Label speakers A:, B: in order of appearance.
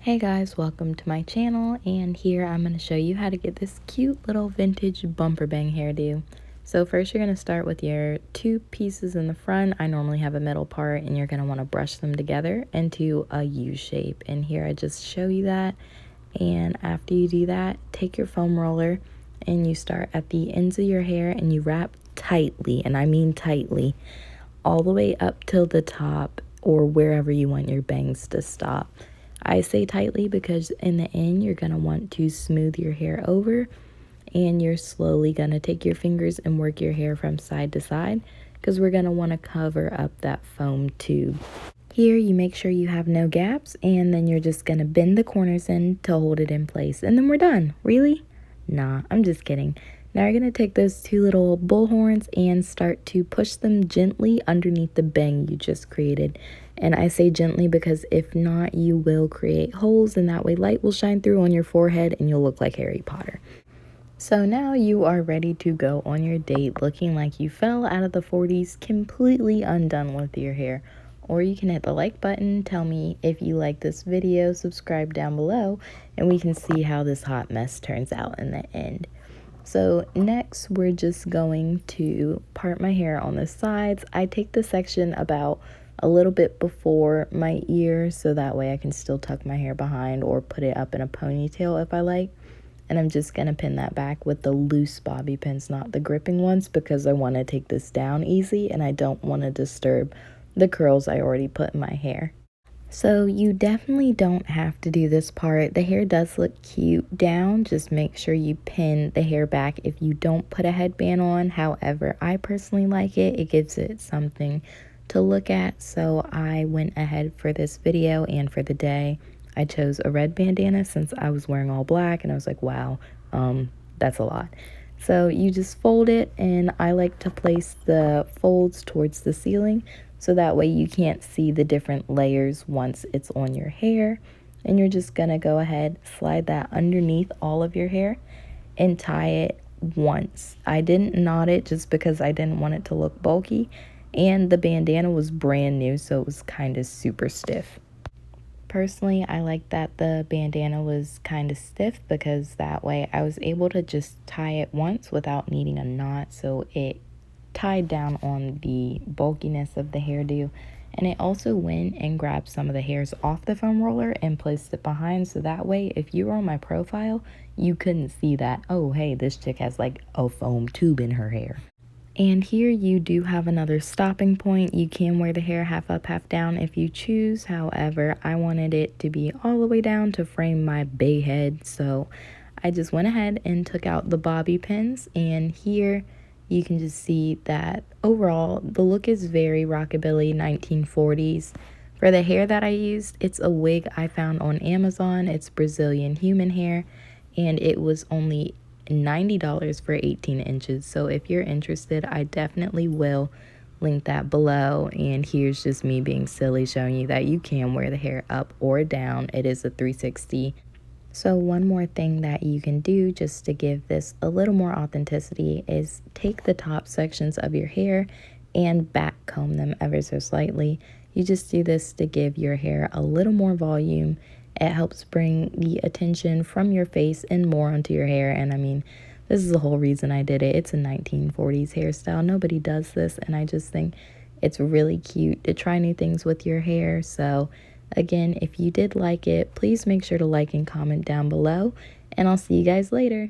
A: Hey guys, welcome to my channel, and here I'm going to show you how to get this cute little vintage bumper bang hairdo. So first you're going to start with your two pieces in the front. I normally have a middle part, and you're going to want to brush them together into a U shape. And here I just show you that. And after you do that, take your foam roller and you start at the ends of your hair and you wrap tightly, and I mean tightly, all the way up till the top or wherever you want your bangs to stop. I say tightly because in the end you're going to want to smooth your hair over, and you're slowly going to take your fingers and work your hair from side to side because we're going to want to cover up that foam tube. Here you make sure you have no gaps, and then you're just going to bend the corners in to hold it in place, and then we're done. Really? Nah, I'm just kidding. Now you're going to take those two little bull horns and start to push them gently underneath the bang you just created. And I say gently because if not, you will create holes, and that way light will shine through on your forehead and you'll look like Harry Potter. So now you are ready to go on your date looking like you fell out of the 40s, completely undone with your hair. Or you can hit the like button, tell me if you like this video, subscribe down below, and we can see how this hot mess turns out in the end. So next we're just going to part my hair on the sides. I take the section about a little bit before my ear so that way I can still tuck my hair behind or put it up in a ponytail if I like. And I'm just going to pin that back with the loose bobby pins, not the gripping ones, because I want to take this down easy and I don't want to disturb the curls I already put in my hair. So you definitely don't have to do this part. The hair does look cute down. Just make sure you pin the hair back if you don't put a headband on. However, I personally like it. It gives it something to look at. So I went ahead for this video and for the day. I chose a red bandana since I was wearing all black, and I was like, wow, that's a lot. So you just fold it, and I like to place the folds towards the ceiling so that way you can't see the different layers once it's on your hair. And you're just gonna go ahead, slide that underneath all of your hair and tie it once. I didn't knot it just because I didn't want it to look bulky, and the bandana was brand new, so it was kind of super stiff. Personally, I like that the bandana was kind of stiff because that way I was able to just tie it once without needing a knot, so it tied down on the bulkiness of the hairdo. And it also went and grabbed some of the hairs off the foam roller and placed it behind, so that way if you were on my profile you couldn't see that, oh hey, this chick has like a foam tube in her hair. And here you do have another stopping point. You can wear the hair half up, half down if you choose. However, I wanted it to be all the way down to frame my big head. So I just went ahead and took out the bobby pins. And here you can just see that overall the look is very rockabilly 1940s. For the hair that I used, it's a wig I found on Amazon. It's Brazilian human hair, and it was only $90 for 18 inches. So if you're interested, I definitely will link that below. And here's just me being silly, showing you that you can wear the hair up or down. It is a 360. So one more thing that you can do just to give this a little more authenticity is take the top sections of your hair and back comb them ever so slightly. You just do this to give your hair a little more volume. It helps bring the attention from your face and more onto your hair. And I mean, this is the whole reason I did it. It's a 1940s hairstyle. Nobody does this. And I just think it's really cute to try new things with your hair. So again, if you did like it, please make sure to like and comment down below. And I'll see you guys later.